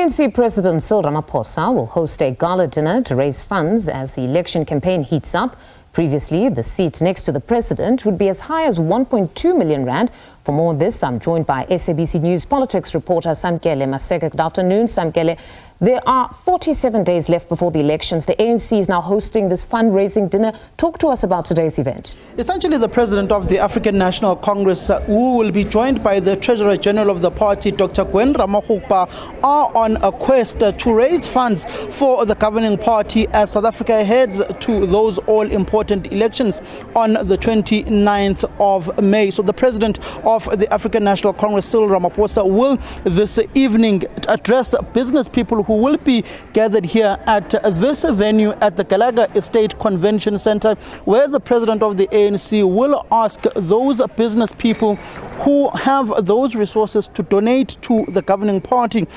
ANC President Cyril Ramaphosa will host a gala dinner to raise funds as the election campaign heats up. Previously, the seat next to the president would be as high as 1.2 million rand. For more on this, I'm joined by Sabc News Politics reporter Samkele Maseko. Good afternoon, Samkele. There are 47 days left before the elections. The ANC is now hosting this fundraising dinner. Talk to us about today's event. Essentially, the president of the African National Congress, who will be joined by the Treasurer General of the party, Dr. Cyril Ramaphosa, are on a quest to raise funds for the governing party as South Africa heads to those all-important elections on the 29th of May. So the president of the African National Congress, Cyril Ramaphosa, will this evening address business people who will be gathered here at this venue at the Gala Estate Convention Center, where the president of the ANC will ask those business people who have those resources to donate to the governing party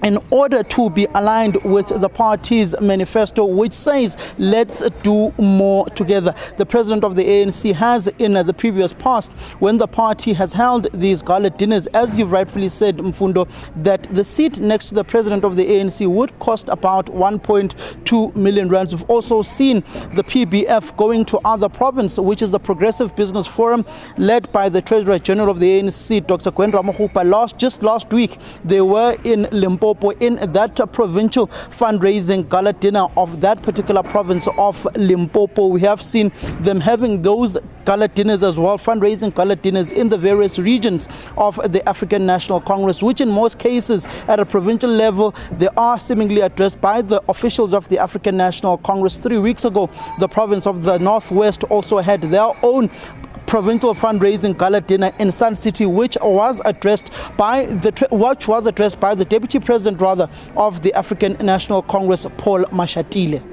in order to be aligned with the party's manifesto, which says, let's do more together. The president of the ANC has, in the previous past, when the party has held these gala dinners, as you've rightfully said, Mfundo, that the seat next to the president of the ANC would cost about 1.2 million rands. We've also seen the PBF going to other provinces, which is the Progressive Business Forum, led by the Treasurer General of the ANC, Dr. Cyril Ramaphosa. Just last week, they were in Limpopo, in that provincial fundraising gala dinner of that particular province of Limpopo. We have seen them having those gala dinners as well, fundraising gala dinners in the various regions of the African National Congress, which in most cases at a provincial level, they are seemingly addressed by the officials of the African National Congress. 3 weeks ago, the province of the Northwest also had their own provincial fundraising gala dinner in Sun City, which was addressed by the deputy president of the African National Congress, Paul Mashatile.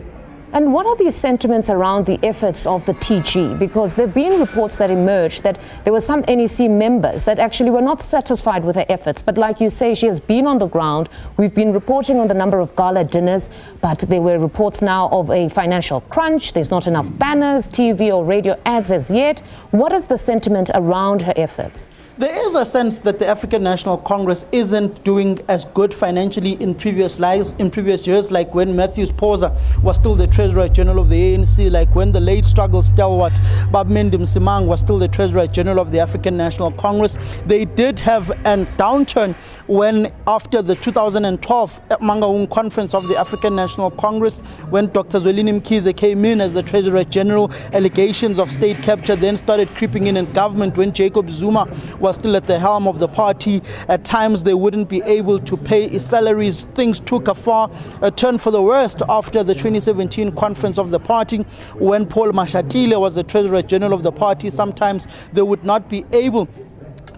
And what are the sentiments around the efforts of the TG? Because there have been reports that emerged that there were some NEC members that actually were not satisfied with her efforts. But like you say, she has been on the ground. We've been reporting on the number of gala dinners, but there were reports now of a financial crunch. There's not enough banners, TV or radio ads as yet. What is the sentiment around her efforts? There is a sense that the African National Congress isn't doing as good financially in previous years, like when Matthews Posa was still the Treasurer General of the ANC, like when the late struggle stalwart Babmendi Msimang was still the Treasurer General of the African National Congress. They did have a downturn when, after the 2012 Mangaung Conference of the African National Congress, when Dr. Zwelini Mkhize came in as the Treasurer General, allegations of state capture then started creeping in government when Jacob Zuma was still at the helm of the party. At times they wouldn't be able to pay salaries. Things took a turn for the worst after the 2017 conference of the party, when Paul Mashatile was the Treasurer General of the party. Sometimes they would not be able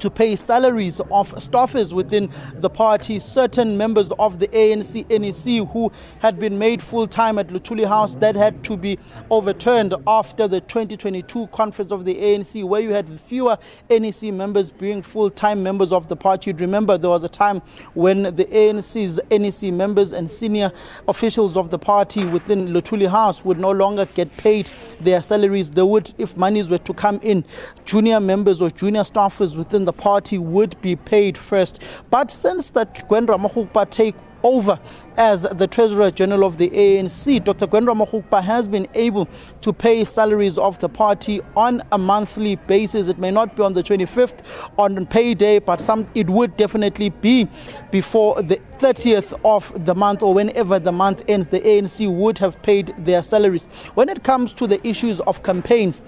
to pay salaries of staffers within the party. Certain members of the ANC NEC who had been made full-time at Luthuli House, that had to be overturned after the 2022 conference of the ANC, where you had fewer NEC members being full-time members of the party. You'd remember there was a time when the ANC's NEC members and senior officials of the party within Luthuli House would no longer get paid their salaries. They would, if monies were to come in, junior members or junior staffers within the party would be paid first. But since that Cyril Ramaphosa take over as the Treasurer General of the ANC, Dr. Cyril Ramaphosa has been able to pay salaries of the party on a monthly basis. It may not be on the 25th on payday, but it would definitely be before the 30th of the month, or whenever the month ends, the ANC would have paid their salaries. When it comes to the issues of campaigns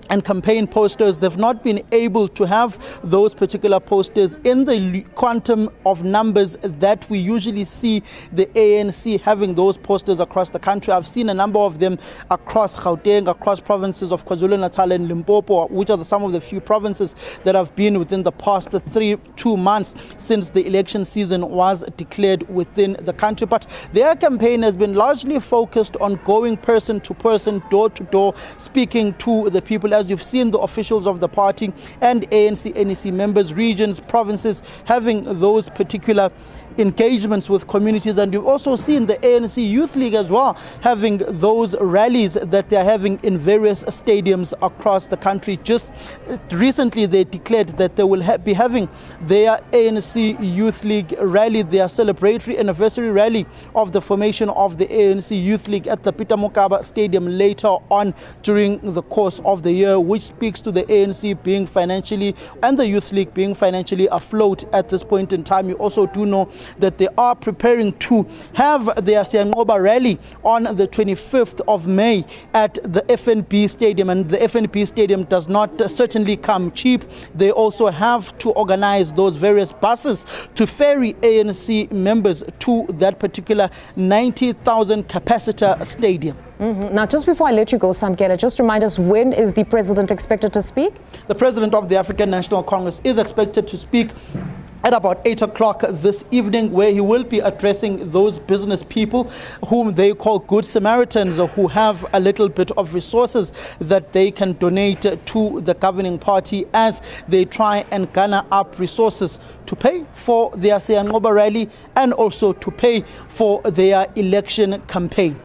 and campaign posters, they've not been able to have those particular posters in the quantum of numbers that we usually see the ANC having those posters across the country. I've seen a number of them across Gauteng, across provinces of KwaZulu-Natal and Limpopo, which are some of the few provinces that have been within the past 2 months since the election season was declared within the country. But their campaign has been largely focused on going person to person, door to door, speaking to the people. As you've seen, the officials of the party and ANC, NEC members, regions, provinces having those particular engagements with communities. And you've also seen the ANC Youth League as well having those rallies that they're having in various stadiums across the country. Just recently they declared that they will be having their ANC Youth League rally, their celebratory anniversary rally of the formation of the ANC Youth League at the Peter Mokaba Stadium later on during the course of the year, which speaks to the ANC being financially and the Youth League being financially afloat at this point in time. You also do know that they are preparing to have their Siyanqoba rally on the 25th of May at the FNB Stadium, and the FNB Stadium does not certainly come cheap. They also have to organize those various buses to ferry ANC members to that particular 90,000 capacitor stadium. Now, just before I let you go, Samkele, just remind us, when is the president expected to speak? The president of the African National Congress is expected to speak at about 8 o'clock this evening, where he will be addressing those business people whom they call good Samaritans, or who have a little bit of resources that they can donate to the governing party as they try and garner up resources to pay for their Siyanqoba rally and also to pay for their election campaign.